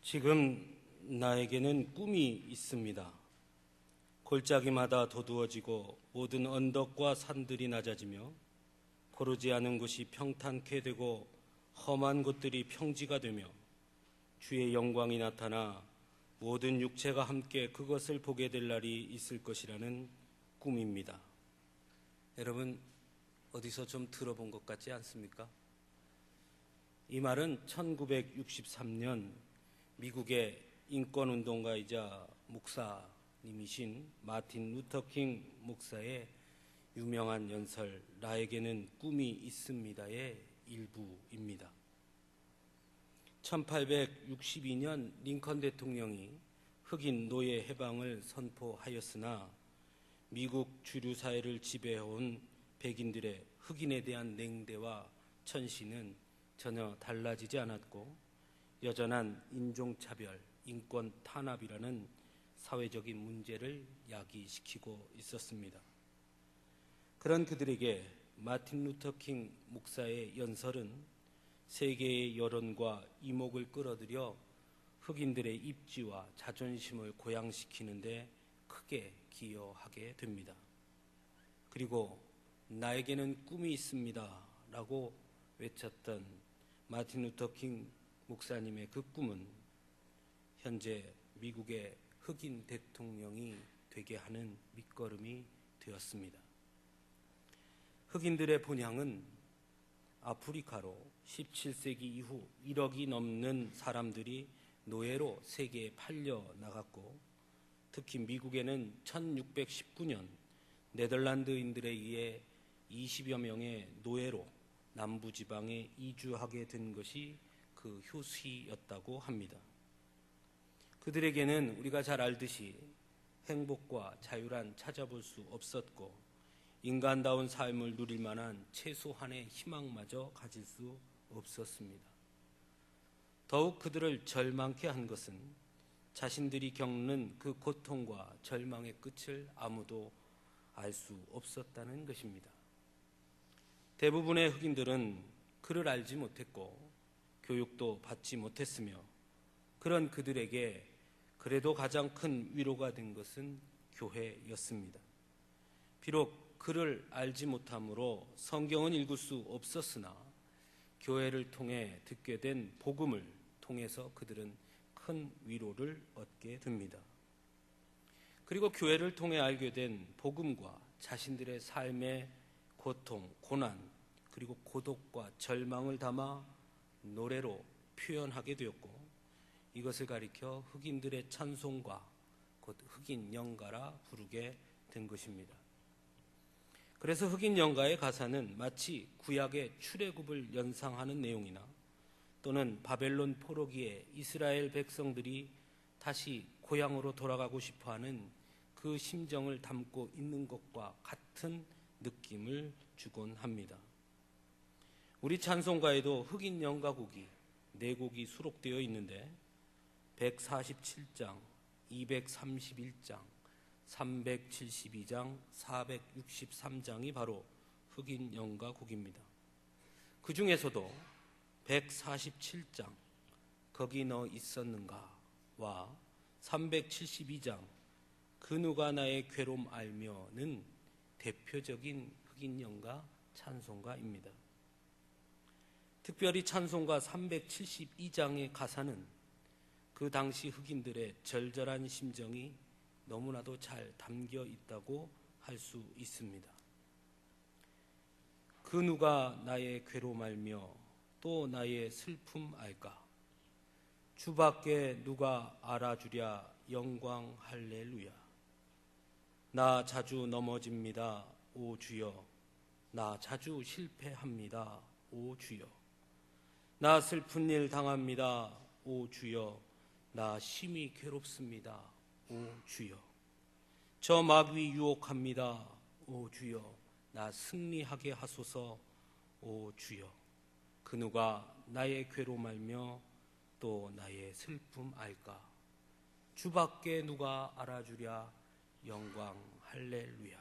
지금 나에게는 꿈이 있습니다. 골짜기마다 도두어지고 모든 언덕과 산들이 낮아지며 고르지 않은 곳이 평탄케 되고 험한 곳들이 평지가 되며 주의 영광이 나타나 모든 육체가 함께 그것을 보게 될 날이 있을 것이라는 꿈입니다. 여러분, 어디서 좀 들어본 것 같지 않습니까? 이 말은 1963년 미국의 인권운동가이자 목사님이신 마틴 루터킹 목사의 유명한 연설 나에게는 꿈이 있습니다의 일부입니다. 1862년 링컨 대통령이 흑인 노예 해방을 선포하였으나 미국 주류 사회를 지배해온 백인들의 흑인에 대한 냉대와 천시는 전혀 달라지지 않았고 여전한 인종차별, 인권 탄압이라는 사회적인 문제를 야기시키고 있었습니다. 그런 그들에게 마틴 루터킹 목사의 연설은 세계의 여론과 이목을 끌어들여 흑인들의 입지와 자존심을 고양시키는 데 크게 기여하게 됩니다. 그리고 나에게는 꿈이 있습니다 라고 외쳤던 마틴 루터킹 목사님의 그 꿈은 현재 미국의 흑인 대통령이 되게 하는 밑거름이 되었습니다. 흑인들의 본향은 아프리카로 17세기 이후 1억이 넘는 사람들이 노예로 세계에 팔려 나갔고 특히 미국에는 1619년 네덜란드인들에 의해 20여 명의 노예로 남부지방에 이주하게 된 것이 그 효시였다고 합니다. 그들에게는 우리가 잘 알듯이 행복과 자유란 찾아볼 수 없었고 인간다운 삶을 누릴 만한 최소한의 희망마저 가질 수 없었습니다. 더욱 그들을 절망케 한 것은 자신들이 겪는 그 고통과 절망의 끝을 아무도 알 수 없었다는 것입니다. 대부분의 흑인들은 그를 알지 못했고 교육도 받지 못했으며 그런 그들에게 그래도 가장 큰 위로가 된 것은 교회였습니다. 비록 그를 알지 못함으로 성경은 읽을 수 없었으나 교회를 통해 듣게 된 복음을 통해서 그들은 큰 위로를 얻게 됩니다. 그리고 교회를 통해 알게 된 복음과 자신들의 삶의 고통, 고난, 그리고 고독과 절망을 담아 노래로 표현하게 되었고 이것을 가리켜 흑인들의 찬송가, 곧 흑인 연가라 부르게 된 것입니다. 그래서 흑인 연가의 가사는 마치 구약의 출애굽을 연상하는 내용이나 또는 바벨론 포로기에 이스라엘 백성들이 다시 고향으로 돌아가고 싶어하는 그 심정을 담고 있는 것과 같은 느낌을 주곤 합니다. 우리 찬송가에도 흑인 연가곡이 4곡이 수록되어 있는데 147장, 231장, 372장, 463장이 바로 흑인 연가곡입니다. 그 중에서도 147장 거기 너 있었는가와 372장 그 누가 나의 괴로움 알며는 대표적인 흑인 연가 찬송가입니다. 특별히 찬송가 372장의 가사는 그 당시 흑인들의 절절한 심정이 너무나도 잘 담겨 있다고 할 수 있습니다. 그 누가 나의 괴로움 알며 또 나의 슬픔 알까? 주밖에 누가 알아주랴 영광 할렐루야. 나 자주 넘어집니다 오 주여. 나 자주 실패합니다 오 주여. 나 슬픈 일 당합니다 오 주여. 나 심히 괴롭습니다 오 주여. 저 마귀 유혹합니다 오 주여. 나 승리하게 하소서 오 주여. 그 누가 나의 괴로움 알며 또 나의 슬픔 알까? 주밖에 누가 알아주랴 영광 할렐루야.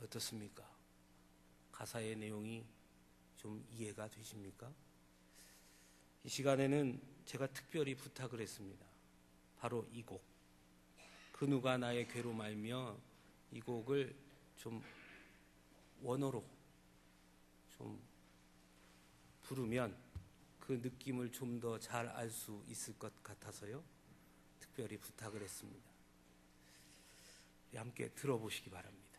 어떻습니까? 가사의 내용이 좀 이해가 되십니까? 이 시간에는 제가 특별히 부탁을 했습니다. 바로 이 곡, 그 누가 나의 괴로 말며, 이 곡을 좀 원어로 좀 부르면 그 느낌을 좀 더 잘 알 수 있을 것 같아서요, 특별히 부탁을 했습니다. 함께 들어보시기 바랍니다.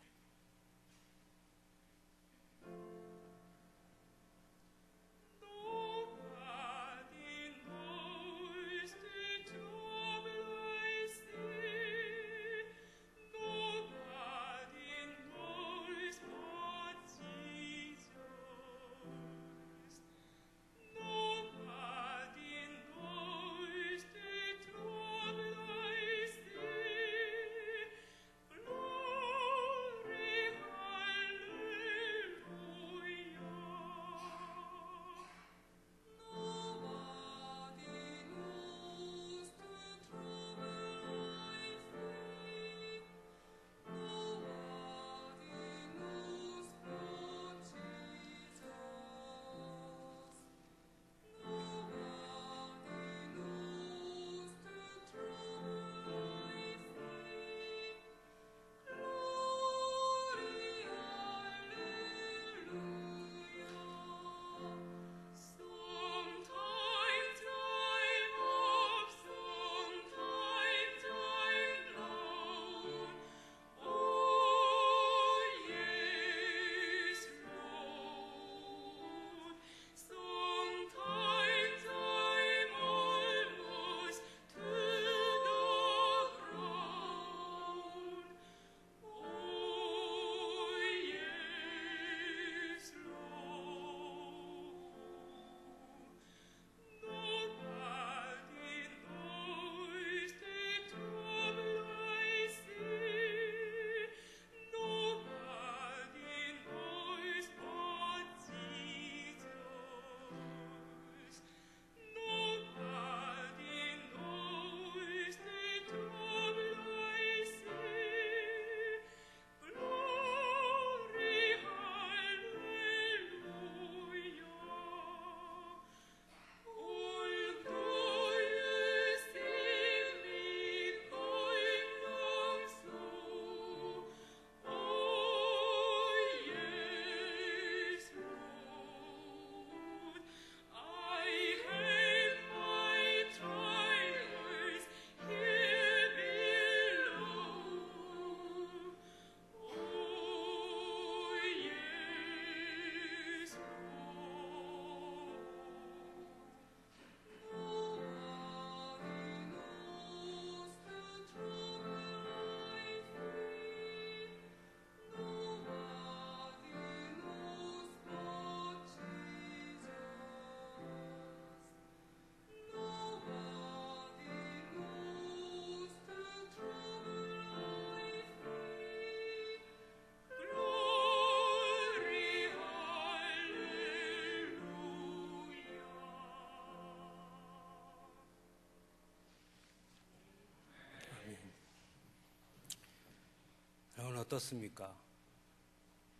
여러분 어떻습니까?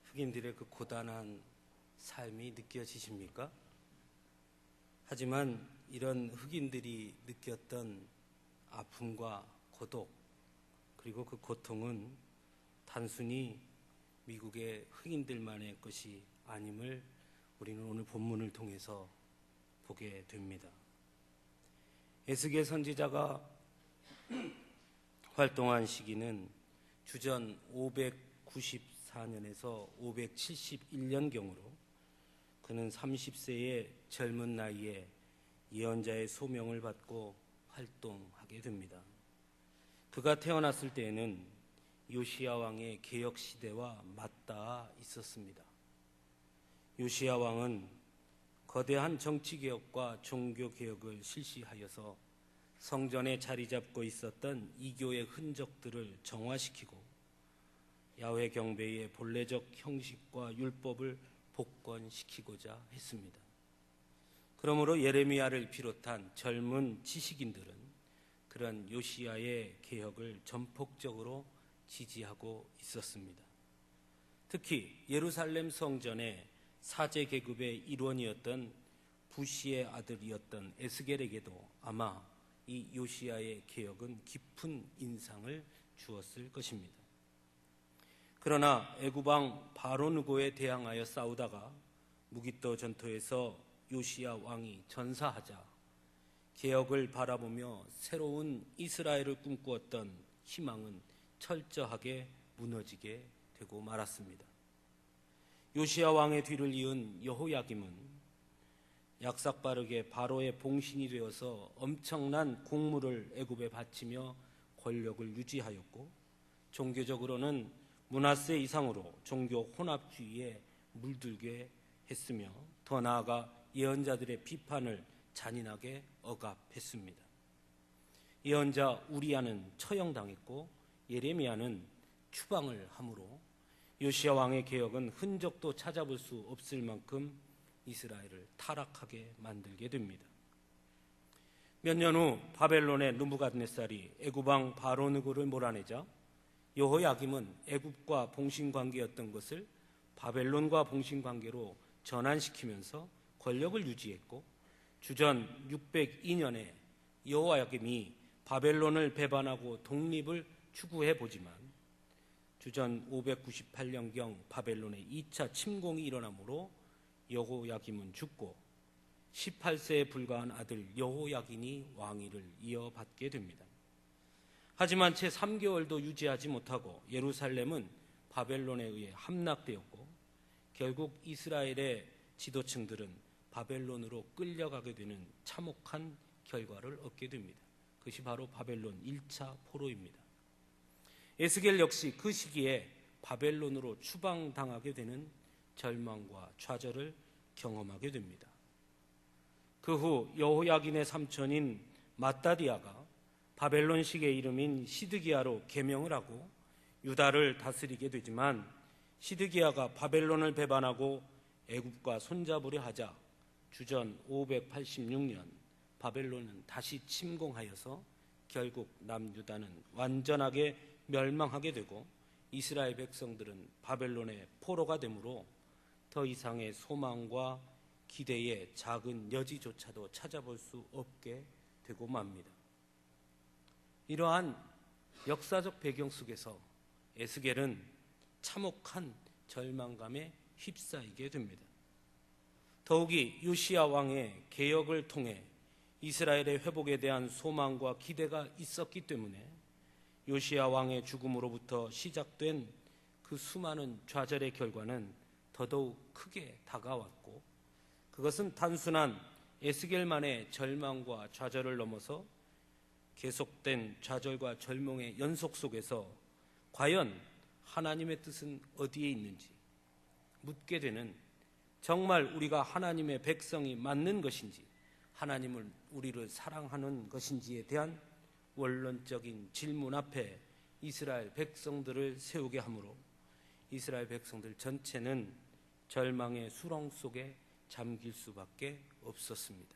흑인들의 그 고단한 삶이 느껴지십니까? 하지만 이런 흑인들이 느꼈던 아픔과 고독, 그리고 그 고통은 단순히 미국의 흑인들만의 것이 아님을 우리는 오늘 본문을 통해서 보게 됩니다. 에스겔 선지자가 활동한 시기는 주전 594년에서 571년경으로 그는 30세의 젊은 나이에 예언자의 소명을 받고 활동하게 됩니다. 그가 태어났을 때에는 요시야 왕의 개혁 시대와 맞닿아 있었습니다. 요시야 왕은 거대한 정치 개혁과 종교 개혁을 실시하여서 성전에 자리 잡고 있었던 이교의 흔적들을 정화시키고 야훼 경배의 본래적 형식과 율법을 복권시키고자 했습니다. 그러므로 예레미야를 비롯한 젊은 지식인들은 그런 요시야의 개혁을 전폭적으로 지지하고 있었습니다. 특히 예루살렘 성전의 사제 계급의 일원이었던 부시의 아들이었던 에스겔에게도 아마 이 요시야의 개혁은 깊은 인상을 주었을 것입니다. 그러나 애굽 왕 바로느고에 대항하여 싸우다가 무기또 전투에서 요시야 왕이 전사하자 개혁을 바라보며 새로운 이스라엘을 꿈꾸었던 희망은 철저하게 무너지게 되고 말았습니다. 요시야 왕의 뒤를 이은 여호야김은 약삭빠르게 바로의 봉신이 되어서 엄청난 공물을 애굽에 바치며 권력을 유지하였고, 종교적으로는 므낫세 이상으로 종교 혼합주의에 물들게 했으며, 더 나아가 예언자들의 비판을 잔인하게 억압했습니다. 예언자 우리야는 처형당했고 예레미야는 추방을 함으로 요시야 왕의 개혁은 흔적도 찾아볼 수 없을 만큼 이스라엘을 타락하게 만들게 됩니다. 몇 년 후 바벨론의 느부갓네살이 애굽 왕 바로느고를 몰아내자 여호야김은 애굽과 봉신관계였던 것을 바벨론과 봉신관계로 전환시키면서 권력을 유지했고, 주전 602년에 여호야김이 바벨론을 배반하고 독립을 추구해 보지만 주전 598년경 바벨론의 2차 침공이 일어나므로 여호야김은 죽고 18세에 불과한 아들 여호야긴이 왕위를 이어받게 됩니다. 하지만 채 3개월도 유지하지 못하고 예루살렘은 바벨론에 의해 함락되었고, 결국 이스라엘의 지도층들은 바벨론으로 끌려가게 되는 참혹한 결과를 얻게 됩니다. 그것이 바로 바벨론 1차 포로입니다. 에스겔 역시 그 시기에 바벨론으로 추방당하게 되는 절망과 좌절을 경험하게 됩니다. 그 후 여호야긴의 삼촌인 마따디아가 바벨론식의 이름인 시드기야로 개명을 하고 유다를 다스리게 되지만, 시드기야가 바벨론을 배반하고 애굽과 손잡으려 하자 주전 586년 바벨론은 다시 침공하여서 결국 남유다는 완전하게 멸망하게 되고, 이스라엘 백성들은 바벨론의 포로가 되므로 더 이상의 소망과 기대의 작은 여지조차도 찾아볼 수 없게 되고 맙니다. 이러한 역사적 배경 속에서 에스겔은 참혹한 절망감에 휩싸이게 됩니다. 더욱이 요시야 왕의 개혁을 통해 이스라엘의 회복에 대한 소망과 기대가 있었기 때문에 요시야 왕의 죽음으로부터 시작된 그 수많은 좌절의 결과는 더더욱 크게 다가왔고, 그것은 단순한 에스겔만의 절망과 좌절을 넘어서 계속된 좌절과 절망의 연속 속에서 과연 하나님의 뜻은 어디에 있는지 묻게 되는, 정말 우리가 하나님의 백성이 맞는 것인지, 하나님을 우리를 사랑하는 것인지에 대한 원론적인 질문 앞에 이스라엘 백성들을 세우게 하므로 이스라엘 백성들 전체는 절망의 수렁 속에 잠길 수밖에 없었습니다.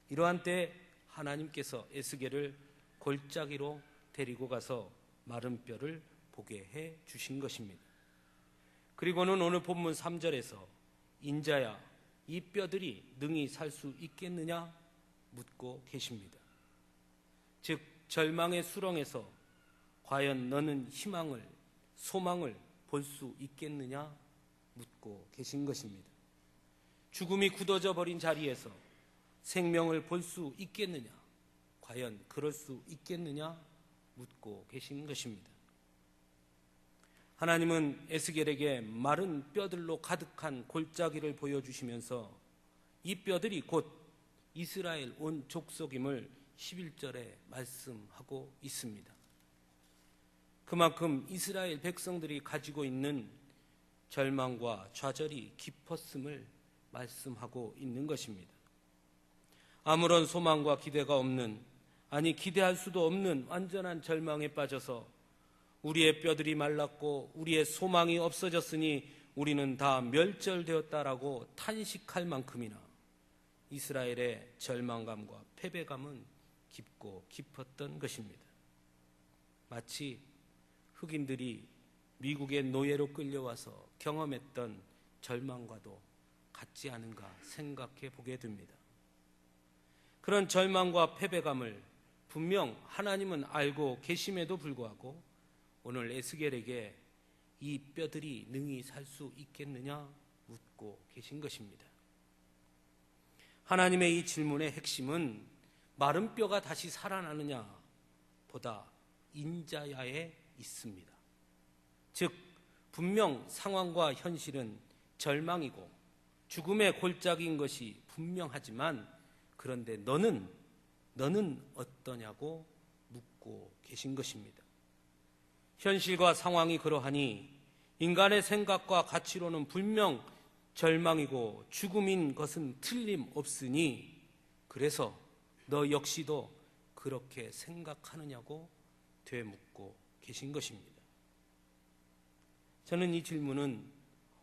이러한 때 하나님께서 에스겔을 골짜기로 데리고 가서 마른 뼈를 보게 해 주신 것입니다. 그리고는 오늘 본문 3절에서 인자야 이 뼈들이 능히 살 수 있겠느냐 묻고 계십니다. 즉 절망의 수렁에서 과연 너는 희망을, 소망을 볼 수 있겠느냐 묻고 계신 것입니다. 죽음이 굳어져 버린 자리에서 생명을 볼 수 있겠느냐, 과연 그럴 수 있겠느냐 묻고 계신 것입니다. 하나님은 에스겔에게 마른 뼈들로 가득한 골짜기를 보여주시면서 이 뼈들이 곧 이스라엘 온 족속임을 11절에 말씀하고 있습니다. 그만큼 이스라엘 백성들이 가지고 있는 절망과 좌절이 깊었음을 말씀하고 있는 것입니다. 아무런 소망과 기대가 없는, 아니 기대할 수도 없는 완전한 절망에 빠져서 우리의 뼈들이 말랐고 우리의 소망이 없어졌으니 우리는 다 멸절되었다라고 탄식할 만큼이나 이스라엘의 절망감과 패배감은 깊고 깊었던 것입니다. 마치 흑인들이 미국의 노예로 끌려와서 경험했던 절망과도 같지 않은가 생각해 보게 됩니다. 그런 절망과 패배감을 분명 하나님은 알고 계심에도 불구하고 오늘 에스겔에게 이 뼈들이 능히 살 수 있겠느냐 묻고 계신 것입니다. 하나님의 이 질문의 핵심은 마른 뼈가 다시 살아나느냐 보다 인자야에 있습니다. 즉 분명 상황과 현실은 절망이고 죽음의 골짜기인 것이 분명하지만 그런데 너는 어떠냐고 묻고 계신 것입니다. 현실과 상황이 그러하니 인간의 생각과 가치로는 분명 절망이고 죽음인 것은 틀림없으니 그래서 너 역시도 그렇게 생각하느냐고 되묻고 계신 것입니다. 저는 이 질문은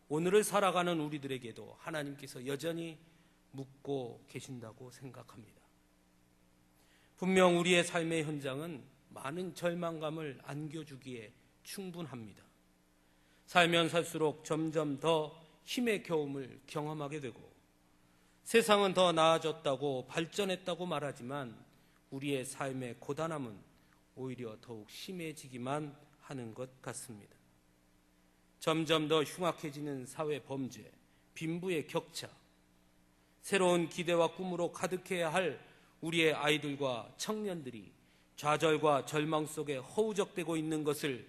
오늘을 살아가는 우리들에게도 하나님께서 여전히 묻고 계신다고 생각합니다. 분명 우리의 삶의 현장은 많은 절망감을 안겨주기에 충분합니다. 살면 살수록 점점 더 힘의 겨움을 경험하게 되고 세상은 더 나아졌다고 발전했다고 말하지만 우리의 삶의 고단함은 오히려 더욱 심해지기만 하는 것 같습니다. 점점 더 흉악해지는 사회 범죄, 빈부의 격차, 새로운 기대와 꿈으로 가득해야 할 우리의 아이들과 청년들이 좌절과 절망 속에 허우적대고 있는 것을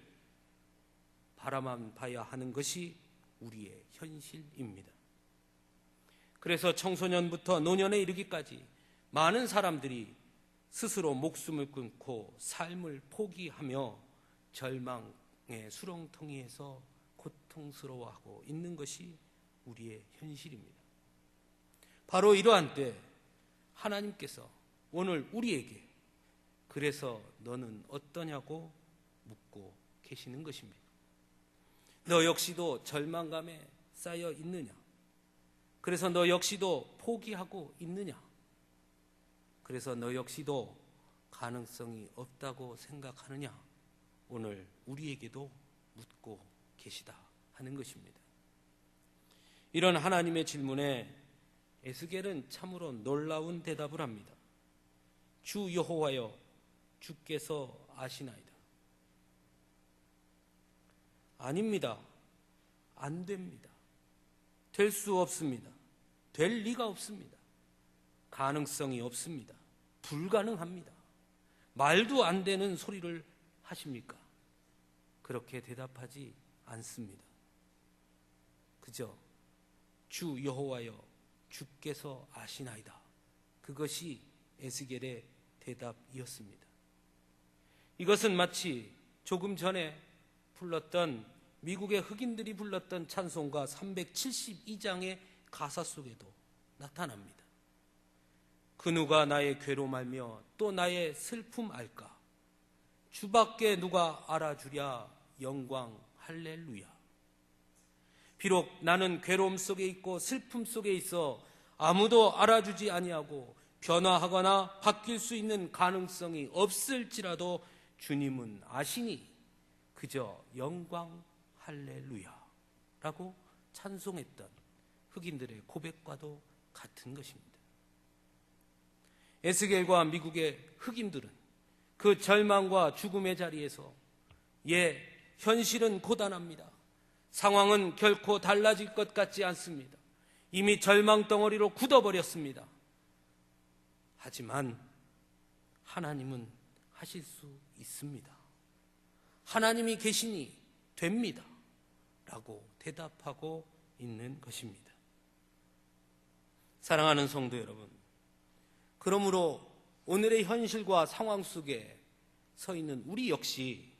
바라만 봐야 하는 것이 우리의 현실입니다. 그래서 청소년부터 노년에 이르기까지 많은 사람들이 스스로 목숨을 끊고 삶을 포기하며 절망의 수렁텅이에서 고통스러워하고 있는 것이 우리의 현실입니다. 바로 이러한 때 하나님께서 오늘 우리에게 그래서 너는 어떠냐고 묻고 계시는 것입니다. 너 역시도 절망감에 쌓여 있느냐? 그래서 너 역시도 포기하고 있느냐? 그래서 너 역시도 가능성이 없다고 생각하느냐? 오늘 우리에게도 묻고 계시다 하는 것입니다. 이런 하나님의 질문에 에스겔은 참으로 놀라운 대답을 합니다. 주 여호와여 주께서 아시나이다. 아닙니다. 안 됩니다. 될 수 없습니다. 될 리가 없습니다. 가능성이 없습니다. 불가능합니다. 말도 안 되는 소리를 하십니까? 그렇게 대답하지 않습니다. 그저 주 여호와여 주께서 아시나이다. 그것이 에스겔의 대답이었습니다. 이것은 마치 조금 전에 불렀던 미국의 흑인들이 불렀던 찬송가 372장의 가사 속에도 나타납니다. 그 누가 나의 괴로움 알며 또 나의 슬픔 알까? 주밖에 누가 알아주랴 영광 할렐루야. 비록 나는 괴로움 속에 있고 슬픔 속에 있어 아무도 알아주지 아니하고 변화하거나 바뀔 수 있는 가능성이 없을지라도 주님은 아시니 그저 영광 할렐루야 라고 찬송했던 흑인들의 고백과도 같은 것입니다. 에스겔과 미국의 흑인들은 그 절망과 죽음의 자리에서 현실은 고단합니다. 상황은 결코 달라질 것 같지 않습니다. 이미 절망 덩어리로 굳어버렸습니다. 하지만 하나님은 하실 수 있습니다. 하나님이 계시니 됩니다. 라고 대답하고 있는 것입니다. 사랑하는 성도 여러분, 그러므로 오늘의 현실과 상황 속에 서 있는 우리 역시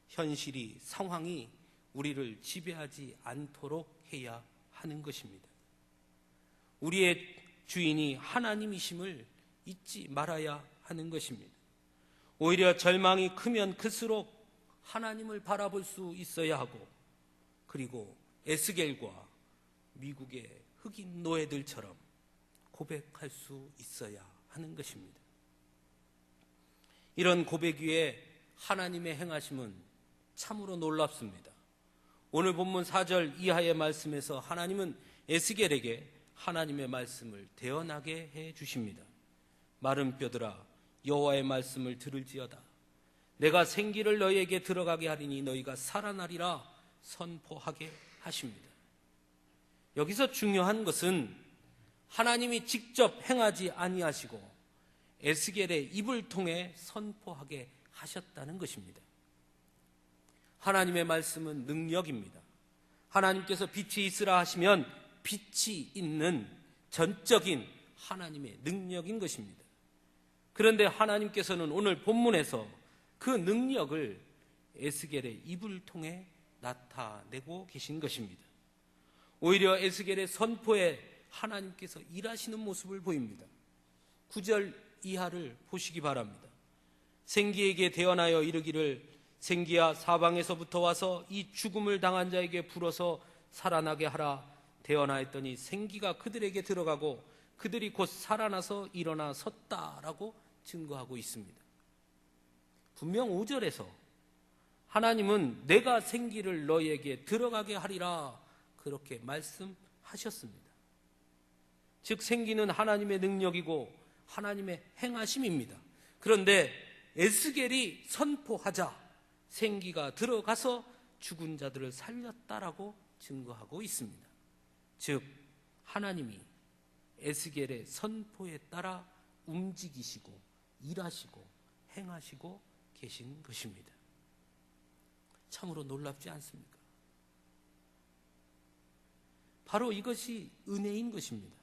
현실이, 상황이 우리를 지배하지 않도록 해야 하는 것입니다. 우리의 주인이 하나님이심을 잊지 말아야 하는 것입니다. 오히려 절망이 크면 클수록 하나님을 바라볼 수 있어야 하고, 그리고 에스겔과 미국의 흑인 노예들처럼 고백할 수 있어야 하는 것입니다. 이런 고백 위에 하나님의 행하심은 참으로 놀랍습니다. 오늘 본문 4절 이하의 말씀에서 하나님은 에스겔에게 하나님의 말씀을 대언하게 해 주십니다. 마른 뼈들아 여호와의 말씀을 들을지어다. 내가 생기를 너희에게 들어가게 하리니 너희가 살아나리라 선포하게 하십니다. 여기서 중요한 것은 하나님이 직접 행하지 아니하시고 에스겔의 입을 통해 선포하게 하셨다는 것입니다. 하나님의 말씀은 능력입니다. 하나님께서 빛이 있으라 하시면 빛이 있는 전적인 하나님의 능력인 것입니다. 그런데 하나님께서는 오늘 본문에서 그 능력을 에스겔의 입을 통해 나타내고 계신 것입니다. 오히려 에스겔의 선포에 하나님께서 일하시는 모습을 보입니다. 9절 이하를 보시기 바랍니다. 생기에게 대언하여 이르기를 생기야 사방에서부터 와서 이 죽음을 당한 자에게 불어서 살아나게 하라. 대언하였더니 생기가 그들에게 들어가고 그들이 곧 살아나서 일어나 섰다라고 증거하고 있습니다. 분명 5절에서 하나님은 내가 생기를 너희에게 들어가게 하리라 그렇게 말씀하셨습니다. 즉 생기는 하나님의 능력이고 하나님의 행하심입니다. 그런데 에스겔이 선포하자 생기가 들어가서 죽은 자들을 살렸다라고 증거하고 있습니다. 즉 하나님이 에스겔의 선포에 따라 움직이시고 일하시고 행하시고 계신 것입니다. 참으로 놀랍지 않습니까? 바로 이것이 은혜인 것입니다.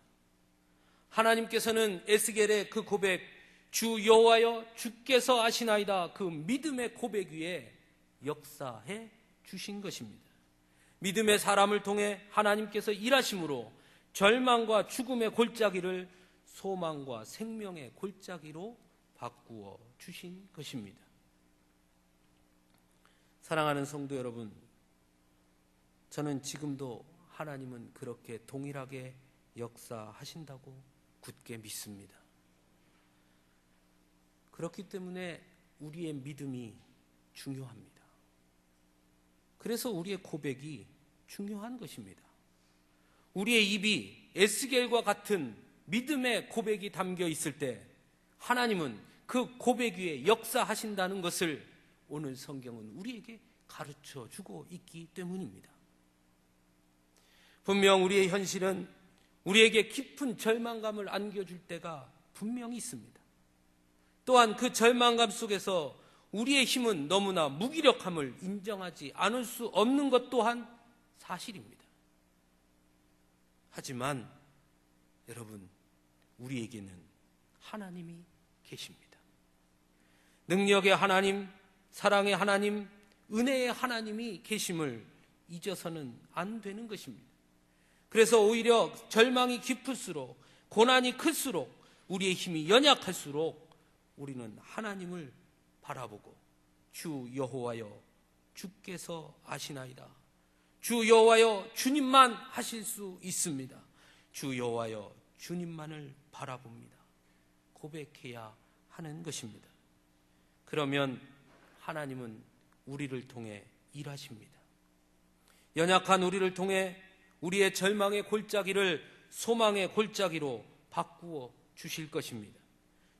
하나님께서는 에스겔의 그 고백, 주 여호와여 주께서 아시나이다, 그 믿음의 고백 위에 역사해 주신 것입니다. 믿음의 사람을 통해 하나님께서 일하심으로 절망과 죽음의 골짜기를 소망과 생명의 골짜기로 바꾸어 주신 것입니다. 사랑하는 성도 여러분, 저는 지금도 하나님은 그렇게 동일하게 역사하신다고 굳게 믿습니다. 그렇기 때문에 우리의 믿음이 중요합니다. 그래서 우리의 고백이 중요한 것입니다. 우리의 입이 에스겔과 같은 믿음의 고백이 담겨 있을 때 하나님은 그 고백 위에 역사하신다는 것을 오늘 성경은 우리에게 가르쳐 주고 있기 때문입니다. 분명 우리의 현실은 우리에게 깊은 절망감을 안겨줄 때가 분명히 있습니다. 또한 그 절망감 속에서 우리의 힘은 너무나 무기력함을 인정하지 않을 수 없는 것 또한 사실입니다. 하지만 여러분, 우리에게는 하나님이 계십니다. 능력의 하나님, 사랑의 하나님, 은혜의 하나님이 계심을 잊어서는 안 되는 것입니다. 그래서 오히려 절망이 깊을수록, 고난이 클수록, 우리의 힘이 연약할수록 우리는 하나님을 바라보고 주 여호와여 주께서 아시나이다, 주 여호와여 주님만 하실 수 있습니다, 주 여호와여 주님만을 바라봅니다 고백해야 하는 것입니다. 그러면 하나님은 우리를 통해 일하십니다. 연약한 우리를 통해 우리의 절망의 골짜기를 소망의 골짜기로 바꾸어 주실 것입니다.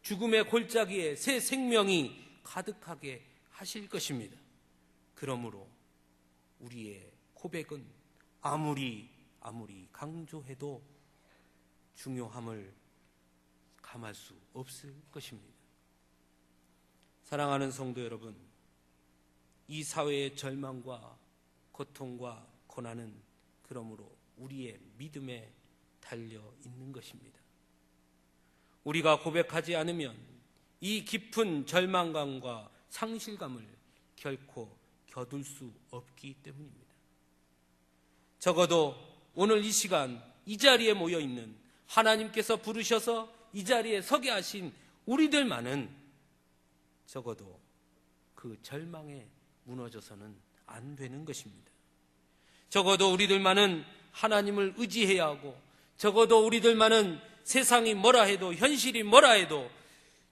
죽음의 골짜기에 새 생명이 가득하게 하실 것입니다. 그러므로 우리의 고백은 아무리 강조해도 중요함을 감할 수 없을 것입니다. 사랑하는 성도 여러분, 이 사회의 절망과 고통과 고난은 그러므로 우리의 믿음에 달려 있는 것입니다. 우리가 고백하지 않으면 이 깊은 절망감과 상실감을 결코 겨둘 수 없기 때문입니다. 적어도 오늘 이 시간 이 자리에 모여 있는 하나님께서 부르셔서 이 자리에 서게 하신 우리들만은 적어도 그 절망에 무너져서는 안 되는 것입니다. 적어도 우리들만은 하나님을 의지해야 하고, 적어도 우리들만은 세상이 뭐라 해도, 현실이 뭐라 해도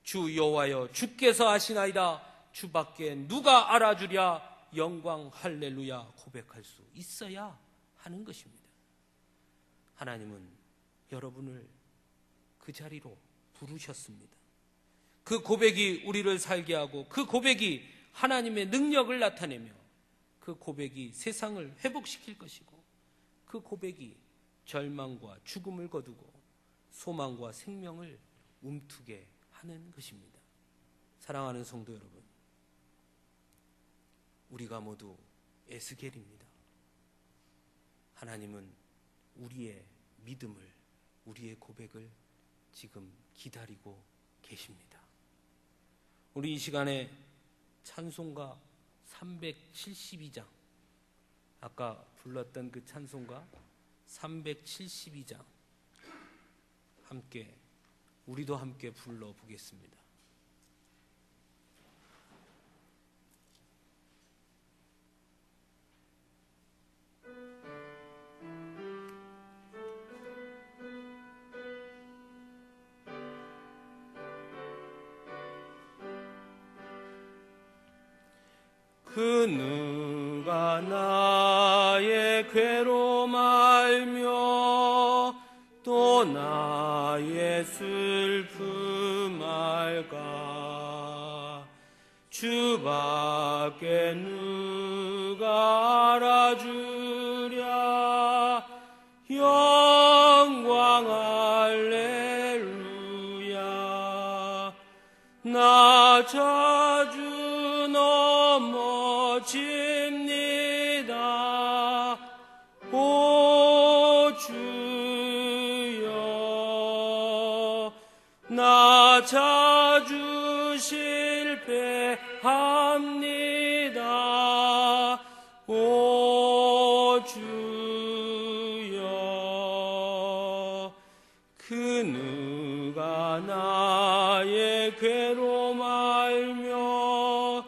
주 여호와여 주께서 아시나이다, 주밖에 누가 알아주랴, 영광 할렐루야 고백할 수 있어야 하는 것입니다. 하나님은 여러분을 그 자리로 부르셨습니다. 그 고백이 우리를 살게 하고 그 고백이 하나님의 능력을 나타내며 그 고백이 세상을 회복시킬 것이고 그 고백이 절망과 죽음을 거두고 소망과 생명을 움트게 하는 것입니다. 사랑하는 성도 여러분, 우리가 모두 에스겔입니다. 하나님은 우리의 믿음을, 우리의 고백을 지금 기다리고 계십니다. 우리 이 시간에 찬송가 372장, 아까 불렀던 그 찬송가 372장 함께, 우리도 함께 불러보겠습니다. 그 누가 나의 괴로움 알며 또 나의 슬픔 알까? 주밖에 누가 알아주랴. 영광 할렐루야. 나 자주 넘어집니다. 오 주여, 나 자주 실패합니다. 오 주여, 그 누가 나의 괴로움 알며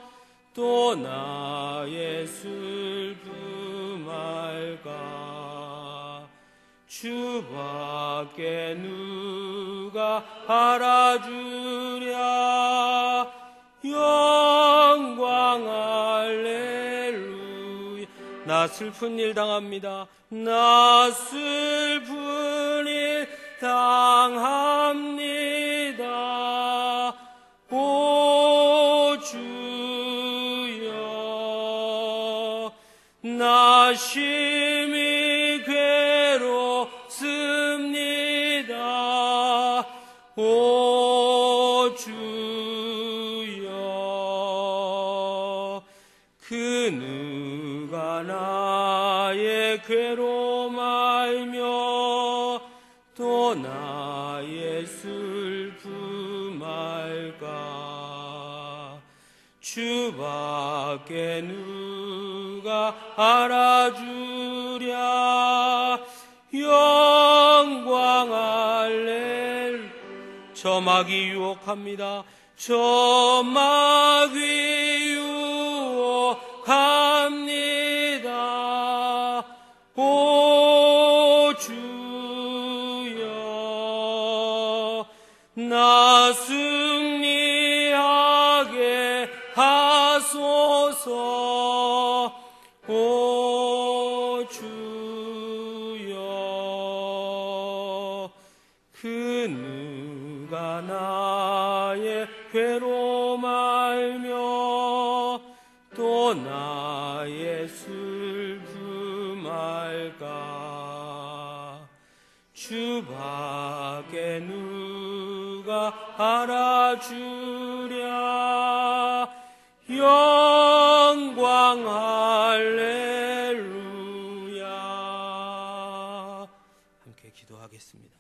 또 나의 슬픔 알까? 주밖에 누가 알아주랴. 영광 할렐루야. 나 슬픈 일 당합니다. 나 슬픈 일 당합니다. 오 주여, 나 심히 괴롭습니다. 오 주여, 그 누가 나의 괴로움 알며 또 나의 슬픔 알까? 주밖에 누가 알아주랴. 영광 할렐루야. 저 마귀 유혹합니다. 저 마귀 유혹합니다. 오 주여, 나 승리하게 하소서. 오 주여, 그 누가 나의 괴로움 알며 또 나의 슬픔 알까? 주밖에 누가 알아주랴. 영광 할렐루야. 함께 기도하겠습니다.